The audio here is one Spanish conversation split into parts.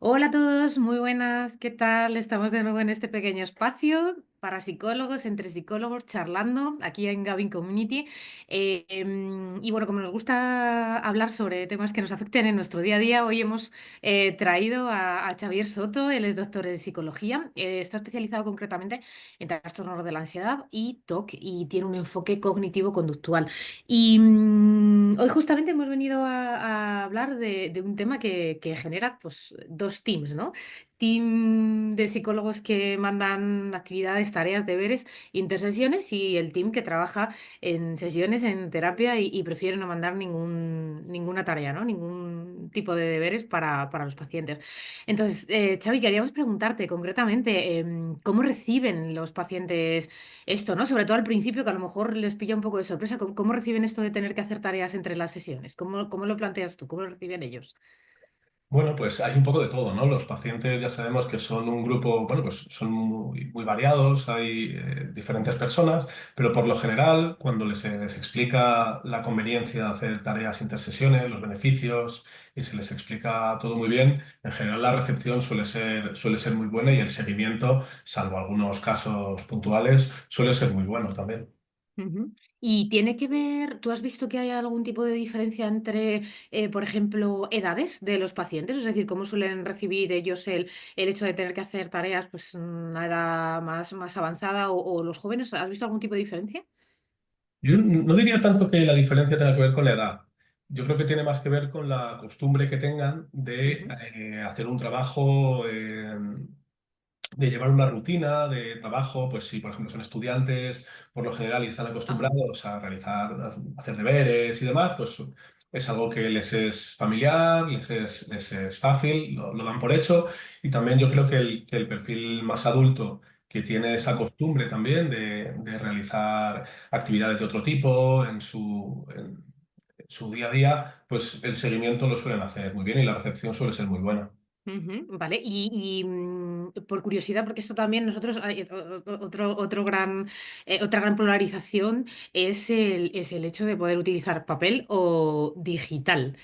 Hola a todos, muy buenas, ¿qué tal? Estamos de nuevo en este pequeño espacio para psicólogos, entre psicólogos, charlando aquí en Gavin Community. Y bueno, como nos gusta hablar sobre temas que nos afecten en nuestro día a día, hoy hemos traído a Xavier Soto. Él es doctor en psicología, está especializado concretamente en trastornos de la ansiedad y TOC y tiene un enfoque cognitivo-conductual. Hoy justamente hemos venido a hablar de un tema que genera pues, dos teams, ¿no? Team de psicólogos que mandan actividades, tareas, deberes, intersesiones y el team que trabaja en sesiones, en terapia y prefiere no mandar ninguna tarea, ¿no? Ningún tipo de deberes para los pacientes. Entonces, Xavi, queríamos preguntarte concretamente, ¿cómo reciben los pacientes esto, ¿no? Sobre todo al principio, que a lo mejor les pilla un poco de sorpresa. ¿Cómo reciben esto de tener que hacer tareas entre las sesiones? ¿Cómo lo planteas tú? ¿Cómo lo reciben ellos? Bueno, pues hay un poco de todo, ¿no? Los pacientes ya sabemos que son un grupo, bueno, pues son muy variados, hay diferentes personas, pero por lo general, cuando les explica la conveniencia de hacer tareas intersesiones, los beneficios, y se les explica todo muy bien, en general la recepción suele ser muy buena y el seguimiento, salvo algunos casos puntuales, suele ser muy bueno también. Ujú. Y tiene que ver, ¿tú has visto que hay algún tipo de diferencia entre, por ejemplo, edades de los pacientes? Es decir, ¿cómo suelen recibir ellos el hecho de tener que hacer tareas pues, a edad más avanzada o los jóvenes? ¿Has visto algún tipo de diferencia? Yo no diría tanto que la diferencia tenga que ver con la edad. Yo creo que tiene más que ver con la costumbre que tengan de Ujú. hacer un trabajo, de llevar una rutina de trabajo. Pues si, por ejemplo, son estudiantes, por lo general y están Ah, acostumbrados a hacer deberes y demás, pues es algo que les es familiar, les es fácil, lo dan por hecho. Y también yo creo que el perfil más adulto que tiene esa costumbre también de realizar actividades de otro tipo en su día a día, pues el seguimiento lo suelen hacer muy bien y la recepción suele ser muy buena. ujú, vale, por curiosidad, porque esto también nosotros, otro gran, otra gran polarización es el hecho de poder utilizar papel o digital.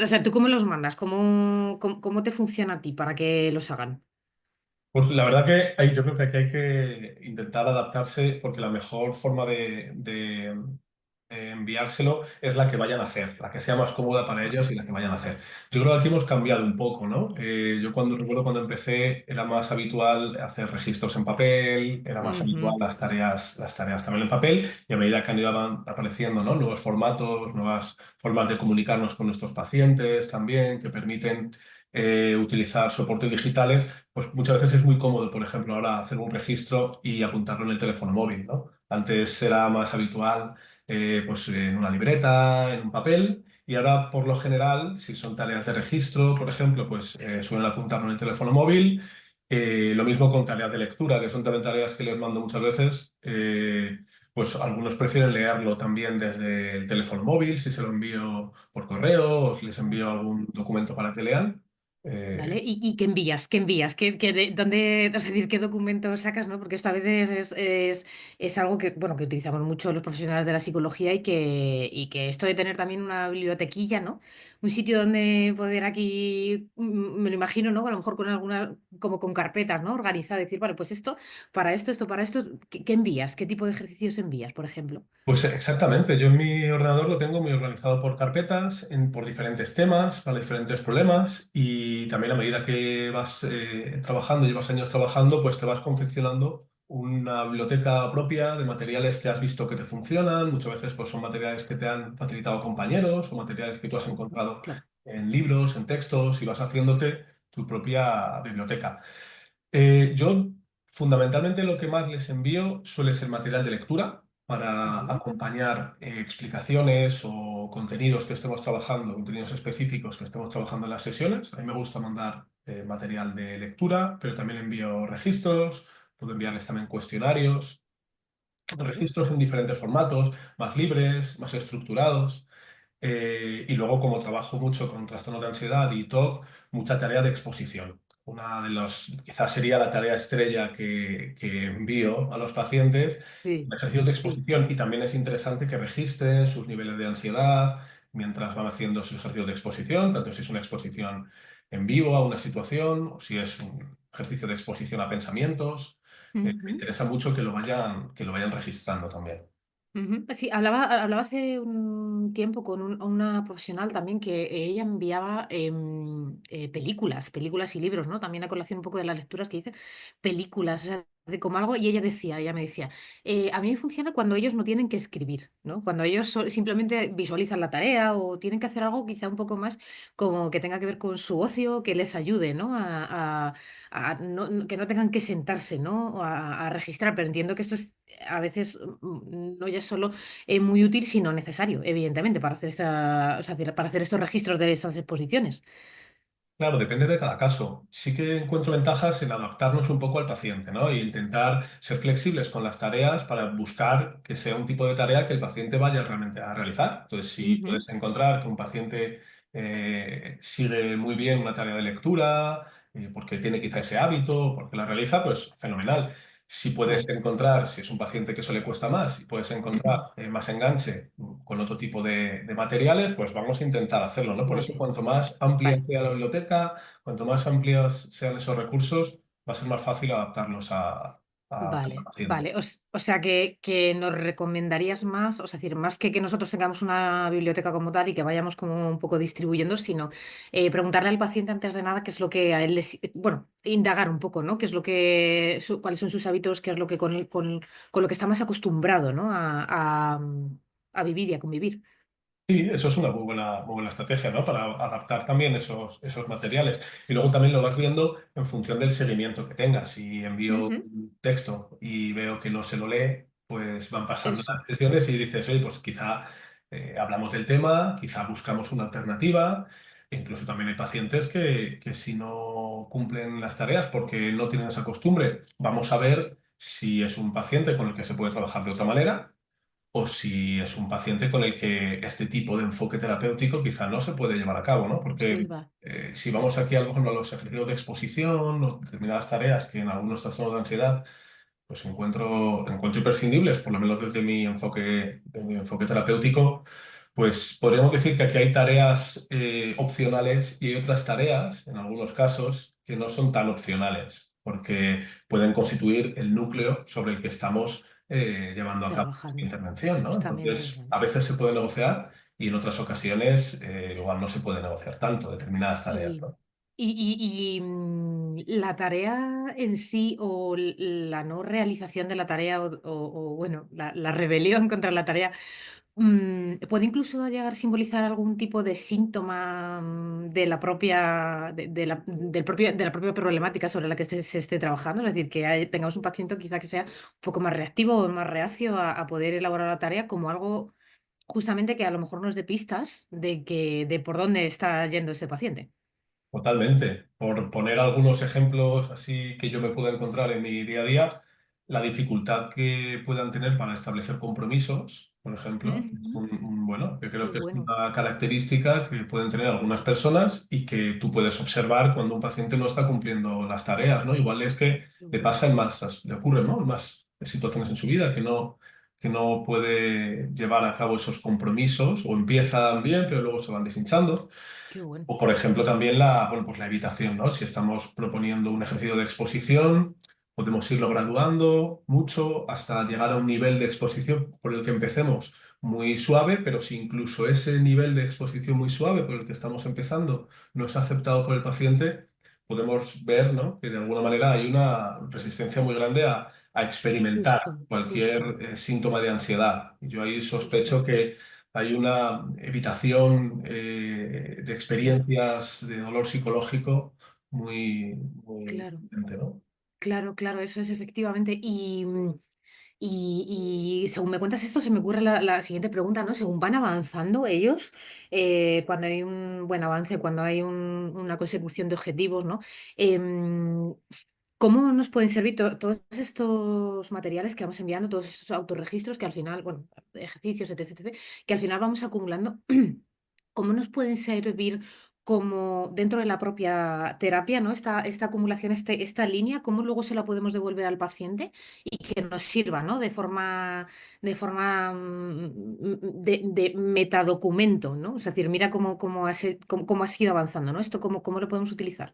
O sea, ¿tú cómo los mandas? ¿Cómo te funciona a ti para que los hagan? Pues la verdad que yo creo que aquí hay que intentar adaptarse porque la mejor forma de enviárselo es la que vayan a hacer, la que sea más cómoda para ellos y la que vayan a hacer. Yo creo que aquí hemos cambiado un poco, ¿no? Yo recuerdo cuando empecé era más habitual hacer registros en papel, era más habitual Ujú, las tareas también en papel y a medida que han ido apareciendo, ¿no? Nuevos formatos, nuevas formas de comunicarnos con nuestros pacientes también que permiten utilizar soportes digitales, pues muchas veces es muy cómodo, por ejemplo, ahora hacer un registro y apuntarlo en el teléfono móvil, ¿no? Antes era más habitual, pues en una libreta, en un papel, y ahora por lo general, si son tareas de registro, por ejemplo, pues suelen apuntarlo en el teléfono móvil. Lo mismo con tareas de lectura, que son también tareas que les mando muchas veces. Pues algunos prefieren leerlo también desde el teléfono móvil, si se lo envío por correo o si les envío algún documento para que lean. ¿vale? Eh, ¿Y qué envías? ¿Qué envías? ¿Dónde, es decir, qué documentos sacas, ¿no? Porque esto a veces es algo que, bueno, que utilizamos mucho los profesionales de la psicología y que esto de tener también una bibliotequilla, ¿no? Un sitio donde poder aquí, me lo imagino, ¿no? A lo mejor con alguna, como con carpetas, ¿no? Organizado, decir, vale, pues esto para esto, ¿qué envías? ¿Qué tipo de ejercicios envías, por ejemplo? Pues exactamente, yo en mi ordenador lo tengo muy organizado por carpetas, por diferentes temas, para diferentes problemas y también a medida que vas trabajando, llevas años trabajando, pues te vas confeccionando una biblioteca propia de materiales que has visto que te funcionan. Muchas veces pues, son materiales que te han facilitado compañeros o materiales que tú has encontrado Claro. en libros, en textos y vas haciéndote tu propia biblioteca. Yo fundamentalmente lo que más les envío suele ser material de lectura para Ujú. acompañar explicaciones o contenidos que estemos trabajando, contenidos específicos que estemos trabajando en las sesiones. A mí me gusta mandar material de lectura, pero también envío registros, puedo enviarles también cuestionarios, Vale. registros en diferentes formatos, más libres, más estructurados. Y luego, como trabajo mucho con trastorno de ansiedad y TOC, mucha tarea de exposición. Una de los, quizás sería la tarea estrella que envío a los pacientes, Sí, ejercicios de sí. exposición. Y también es interesante que registren sus niveles de ansiedad mientras van haciendo sus ejercicios de exposición, tanto si es una exposición en vivo a una situación o si es un ejercicio de exposición a pensamientos. Me Ujú. interesa mucho que lo vayan registrando también. Ujú. Sí, hablaba hace un tiempo con una profesional también que ella enviaba películas y libros, ¿no? También a colación un poco de las lecturas que hice, películas, o sea, de como algo, y ella me decía, a mí me funciona cuando ellos no tienen que escribir, ¿no? Cuando ellos simplemente visualizan la tarea o tienen que hacer algo quizá un poco más como que tenga que ver con su ocio, que les ayude, ¿no? Que no tengan que sentarse, ¿no? A registrar, pero entiendo que esto es a veces no ya es solo muy útil, sino necesario, evidentemente, para hacer o sea, para hacer estos registros de estas exposiciones. Claro, depende de cada caso. Sí que encuentro ventajas en adaptarnos un poco al paciente, ¿no? E intentar ser flexibles con las tareas para buscar que sea un tipo de tarea que el paciente vaya realmente a realizar. Entonces, si Ujú. puedes encontrar que un paciente sigue muy bien una tarea de lectura, porque tiene quizá ese hábito, porque la realiza, pues fenomenal. Si puedes Vale. encontrar, si es un paciente que eso le cuesta más, si puedes encontrar más enganche con otro tipo de materiales, pues vamos a intentar hacerlo, ¿no? Por eso, Vale, cuanto más amplia vale. sea la biblioteca, cuanto más amplios sean esos recursos, va a ser más fácil adaptarlos a cada Vale, paciente. vale. O sea que nos recomendarías más, o sea, decir, más que nosotros tengamos una biblioteca como tal y que vayamos como un poco distribuyendo, sino preguntarle al paciente antes de nada qué es lo que a él bueno, indagar un poco, ¿no? Qué es lo que, cuáles son sus hábitos, qué es lo que con lo que está más acostumbrado, ¿no? A vivir y a convivir. Sí, eso es una muy buena estrategia, ¿no? Para adaptar también esos materiales. Y luego también lo vas viendo en función del seguimiento que tengas. Si envío Ujú. un texto y veo que no se lo lee, pues van pasando las Eso, sesiones y dices, oye, pues quizá hablamos del tema, quizá buscamos una alternativa. E incluso también hay pacientes que si no cumplen las tareas porque no tienen esa costumbre, vamos a ver si es un paciente con el que se puede trabajar de otra manera o si es un paciente con el que este tipo de enfoque terapéutico quizá no se puede llevar a cabo, ¿no? sí, Porque va. si vamos aquí a, lo mejor, a los ejercicios de exposición o determinadas tareas que en algunos trastornos de ansiedad pues encuentro imprescindibles, por lo menos desde de mi enfoque terapéutico, pues podríamos decir que aquí hay tareas opcionales y hay otras tareas, en algunos casos, que no son tan opcionales, porque pueden constituir el núcleo sobre el que estamos llevando a cabo la Trabajando, intervención, ¿no? justamente. Entonces, a veces se puede negociar y en otras ocasiones igual no se puede negociar tanto determinadas tareas, Y, ¿no? la tarea en sí o la no realización de la tarea bueno, la rebelión contra la tarea, puede incluso llegar a simbolizar algún tipo de síntoma de la propia, de la propia problemática sobre la que se esté trabajando. Es decir, que tengamos un paciente quizá que sea un poco más reactivo o más reacio a poder elaborar la tarea como algo justamente que a lo mejor nos dé pistas de por dónde está yendo ese paciente. Totalmente. Por poner algunos ejemplos así que yo me pueda encontrar en mi día a día, la dificultad que puedan tener para establecer compromisos, por ejemplo, es Ujú. bueno, yo Qué creo que es bueno, una característica que pueden tener algunas personas y que tú puedes observar cuando un paciente no está cumpliendo las tareas, ¿no? Igual es que qué le bueno, pasa en más, le ocurre, ¿no? En más situaciones en su vida que no puede llevar a cabo esos compromisos o empiezan bien, pero luego se van deshinchando. qué bueno. O, por ejemplo, también bueno, pues la evitación, ¿no? Si estamos proponiendo un ejercicio de exposición, podemos irlo graduando mucho hasta llegar a un nivel de exposición por el que empecemos muy suave, pero si incluso ese nivel de exposición muy suave por el que estamos empezando no es aceptado por el paciente, podemos ver, ¿no? Que de alguna manera hay una resistencia muy grande a experimentar Justo, justo, cualquier síntoma de ansiedad. Y yo ahí justo. sospecho que hay una evitación de Claro, experiencias de dolor psicológico muy, muy claro, potente, ¿no? claro, claro, eso es efectivamente. Y según me cuentas esto, se me ocurre la siguiente pregunta, ¿no? Según van avanzando ellos, cuando hay un buen avance, cuando hay una consecución de objetivos, ¿no? Em, ¿Cómo nos pueden servir todos estos materiales que vamos enviando, todos estos autorregistros que al final, bueno, ejercicios, etc., que al final vamos acumulando? ¿Cómo nos pueden servir como dentro de la propia terapia, ¿no? Esta acumulación, esta línea, cómo luego se la podemos devolver al paciente y que nos sirva, ¿no? De metadocumento, ¿no? Es decir, mira cómo has ido avanzando, ¿no? Esto, cómo lo podemos utilizar.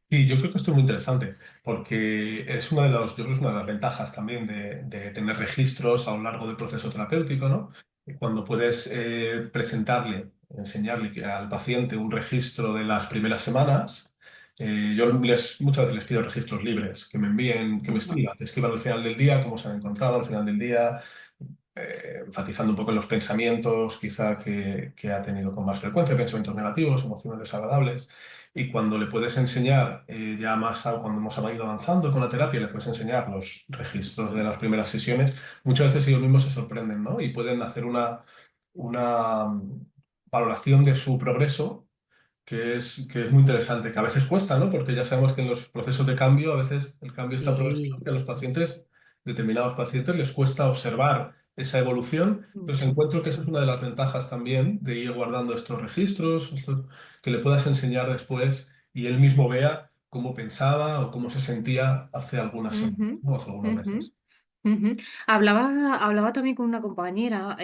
Sí, yo creo que esto es muy interesante porque es una de yo creo que es una de las ventajas también de tener registros a lo largo del proceso terapéutico, ¿no? Y cuando puedes enseñarle al paciente un registro de las primeras semanas, muchas veces les pido registros libres, que me envíen, Ujú, que escriban al final del día cómo se han encontrado al final del día, enfatizando un poco en los pensamientos quizá que ha tenido con más frecuencia, pensamientos negativos, emociones desagradables. Y cuando le puedes enseñar, cuando hemos ido avanzando con la terapia, le puedes enseñar los registros de las primeras sesiones, muchas veces ellos mismos se sorprenden, ¿no? Y pueden hacer una valoración de su progreso que es muy interesante, que a veces cuesta, ¿no? Porque ya sabemos que en los procesos de cambio, a veces el cambio es tan progresivo sí, que a los pacientes, determinados pacientes, les cuesta observar esa evolución. Entonces mucho, encuentro que esa es sí. una de las ventajas también de ir guardando estos registros, que le puedas enseñar después y él mismo vea cómo pensaba o cómo se sentía hace algunas semanas Ujú, o hace algunos ujú, meses. ujú. Hablaba también con una compañera,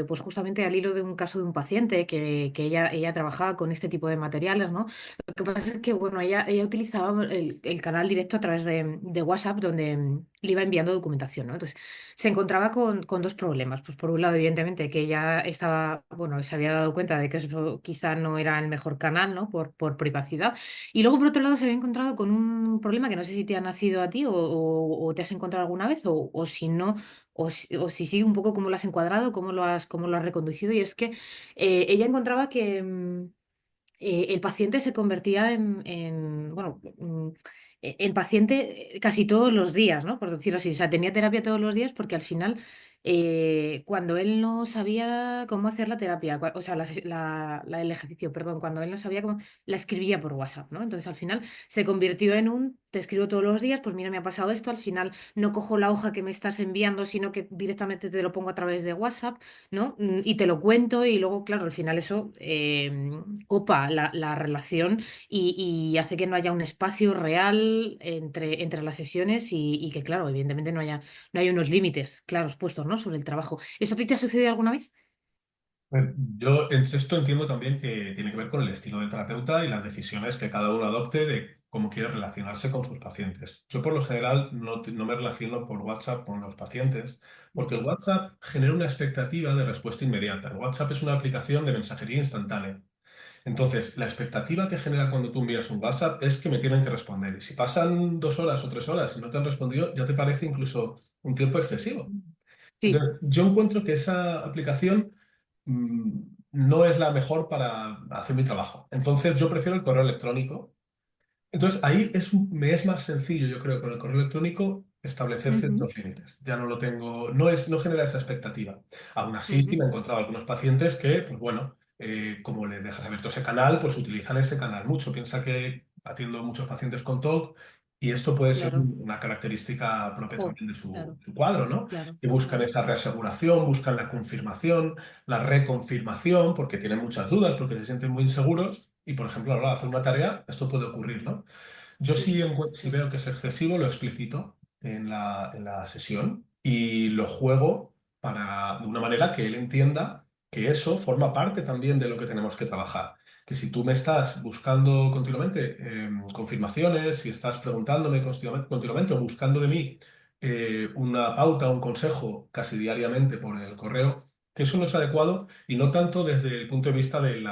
pues justamente al hilo de un caso de un paciente que ella trabajaba con este tipo de materiales, ¿no? Lo que pasa es que, bueno, ella utilizaba el canal directo a través de WhatsApp donde le iba enviando documentación, ¿no? Entonces, se encontraba con dos problemas. Pues por un lado, evidentemente, que ella estaba, bueno, se había dado cuenta de que eso quizá no era el mejor canal, ¿no? Por privacidad. Y luego, por otro lado, se había encontrado con un problema que no sé si te ha nacido a ti o te has encontrado alguna vez o si no, o si sí, un poco cómo lo has encuadrado, cómo lo has reconducido. Y es que ella encontraba que el paciente se convertía bueno, en paciente casi todos los días, ¿no? Por decirlo así. O sea, tenía terapia todos los días porque al final, cuando él no sabía cómo hacer la terapia, o sea, el ejercicio, perdón, cuando él no sabía cómo, la escribía por WhatsApp, ¿no? Entonces, al final se convirtió en te escribo todos los días, pues mira, me ha pasado esto, al final no cojo la hoja que me estás enviando, sino que directamente te lo pongo a través de WhatsApp. ¿No? Y te lo cuento y luego, claro, al final eso copa la relación y hace que no haya un espacio real entre las sesiones y que, claro, evidentemente no hay unos límites claros puestos, ¿no? Sobre el trabajo. ¿Eso a ti te ha sucedido alguna vez? Yo en esto entiendo también que tiene que ver con el estilo del terapeuta y las decisiones que cada uno adopte de cómo quiere relacionarse con sus pacientes. Yo por lo general no me relaciono por WhatsApp con los pacientes porque el Ujú. WhatsApp genera una expectativa de respuesta inmediata. El WhatsApp es una aplicación de mensajería instantánea. Entonces, la expectativa que genera cuando tú envías un WhatsApp es que me tienen que responder. Y si pasan 2 horas o 3 horas y no te han respondido, ya te parece incluso un tiempo excesivo. Sí. Entonces, yo encuentro que esa aplicación mm, no es la mejor para hacer mi trabajo. Entonces, yo prefiero el correo electrónico. Entonces, ahí me es más sencillo, yo creo, con el correo electrónico establecer Ujú, ciertos límites. Ya no lo tengo, no genera esa expectativa. Aún así, sí ujú, me he encontrado algunos pacientes que, pues bueno, como le dejas abierto ese canal, pues utilizan ese canal mucho. Piensa que atiendo muchos pacientes con TOC y esto puede ser claro. una característica propia Jo, también de su, claro, su cuadro, ¿no? claro, Que buscan claro. esa reaseguración, buscan la confirmación, la reconfirmación, porque tienen muchas dudas, porque se sienten muy inseguros. Y, por ejemplo, a la hora de hacer una tarea, esto puede ocurrir, ¿no? Yo sí, Justo. si Sí. veo que es excesivo, lo explicito en la sesión y lo juego de una manera que él entienda que eso forma parte también de lo que tenemos que trabajar. Que si tú me estás buscando continuamente confirmaciones, si estás preguntándome continuamente o buscando de mí una pauta, un consejo casi diariamente por el correo, que eso no es adecuado y no tanto desde el punto de vista del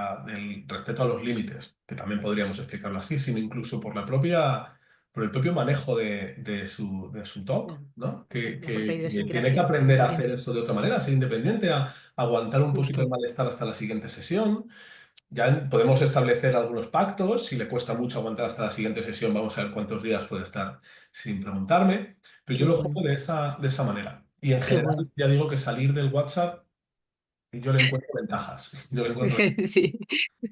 respeto a los límites, que también podríamos explicarlo así, sino incluso por el propio manejo de su TOC, Claro. ¿no? Que, La propia que- que tiene que idiosincrasia aprender del a hacer paciente. eso de otra manera, ser independiente, a aguantar un poquito el Justo. malestar hasta la siguiente sesión. Ya podemos establecer algunos pactos, si le cuesta mucho aguantar hasta la siguiente sesión, vamos a ver cuántos días puede estar sin preguntarme, pero yo Qué lo bueno. juego de esa manera. Y en Qué general, bueno. ya digo que salir del WhatsApp yo le encuentro ventajas. Yo le encuentro Sí,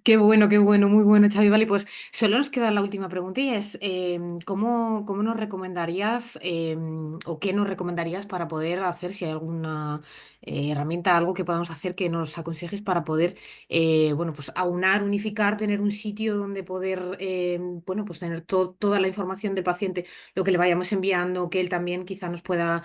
Qué bueno, muy bueno, Xavi. Vale, pues solo nos queda la última pregunta y es, ¿cómo nos recomendarías o qué nos recomendarías para poder hacer, si hay alguna herramienta, algo que podamos hacer que nos aconsejes para poder, bueno, pues aunar, unificar, tener un sitio donde poder, bueno, pues tener toda la información del paciente, lo que le vayamos enviando, que él también quizá nos pueda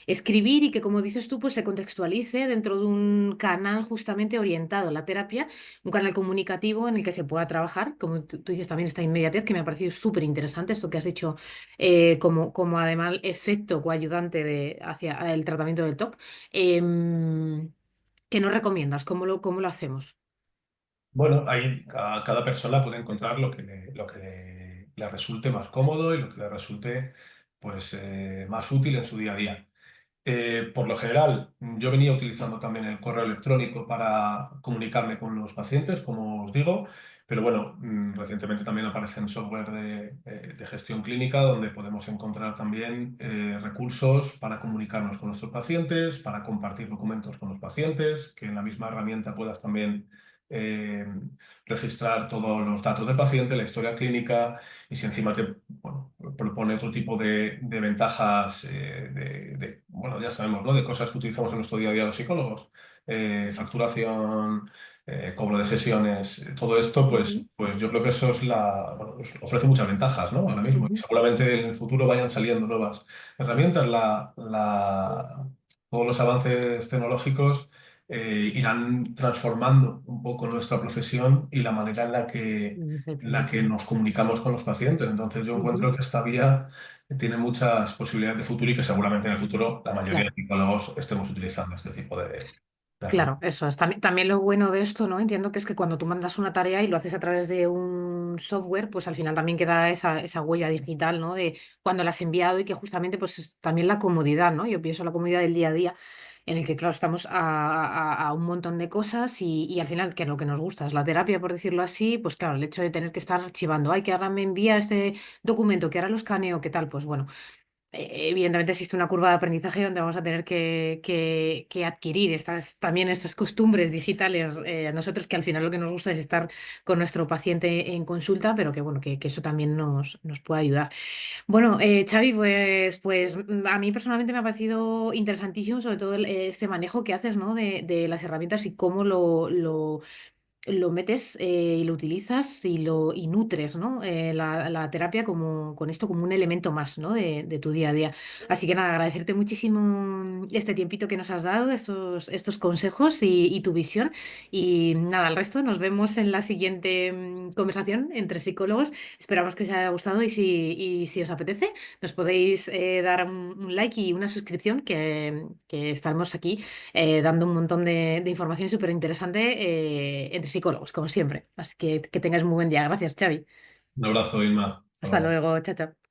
escribir y que, como dices tú, pues se contextualice dentro de un canal justamente orientado a la terapia, un canal comunicativo en el que se pueda trabajar, como tú dices también esta inmediatez, que me ha parecido súper interesante esto que has dicho, como además efecto coayudante hacia el tratamiento del TOC. ¿Qué nos recomiendas? ¿Cómo lo hacemos? Bueno, ahí cada persona puede encontrar lo que le resulte más cómodo y lo que le resulte pues, más útil en su día a día. Por lo general, yo venía utilizando también el correo electrónico para comunicarme con los pacientes, como os digo, pero bueno, recientemente también aparecen software de gestión clínica donde podemos encontrar también recursos para comunicarnos con nuestros pacientes, para compartir documentos con los pacientes, que en la misma herramienta puedas también eh, registrar todos los datos del paciente, la historia clínica y si encima te bueno, propone otro tipo de ventajas, bueno, ya sabemos, ¿no? De cosas que utilizamos en nuestro día a día los psicólogos, facturación, cobro de sesiones, todo esto, Ujú, pues yo creo que eso es bueno, pues ofrece muchas ventajas, ¿no? Ahora mismo. Y ujú, seguramente en el futuro vayan saliendo nuevas herramientas. Todos los avances tecnológicos irán transformando un poco nuestra profesión y la manera en la que exactamente. nos comunicamos con los pacientes. Entonces yo encuentro Ujú, que esta vía tiene muchas posibilidades de futuro y que seguramente en el futuro la mayoría de claro. psicólogos estemos utilizando este tipo de Claro, herramientas. eso es. También lo bueno de esto, ¿no? Entiendo que es que cuando tú mandas una tarea y lo haces a través de un software, pues al final también queda esa huella digital, ¿no? De cuando la has enviado y que justamente, pues también la comodidad, ¿no? Yo pienso la comodidad del día a día, en el que, claro, estamos a un montón de cosas y al final, que lo que nos gusta es la terapia, por decirlo así, pues claro, el hecho de tener que estar archivando, ay, que ahora me envía este documento, que ahora lo escaneo, ¿qué tal? Pues bueno. Evidentemente existe una curva de aprendizaje donde vamos a tener que adquirir también estas costumbres digitales, a nosotros, que al final lo que nos gusta es estar con nuestro paciente en consulta, pero que bueno, que eso también nos puede ayudar. Bueno, Xavi, pues a mí personalmente me ha parecido interesantísimo, sobre todo este manejo que haces, ¿no? de las herramientas y cómo lo metes y lo utilizas y nutres, ¿no? La terapia con esto como un elemento más, ¿no? de tu día a día. Así que nada, agradecerte muchísimo este tiempito que nos has dado, estos consejos y tu visión. Y nada, al resto nos vemos en la siguiente conversación entre psicólogos. Esperamos que os haya gustado y si os apetece, nos podéis dar un like y una suscripción que estamos aquí dando un montón de información súper interesante entre psicólogos, como siempre. Así que tengáis muy buen día. Gracias, Xavi. Un abrazo, Irma. Hasta Hasta luego. luego. Chao, chao.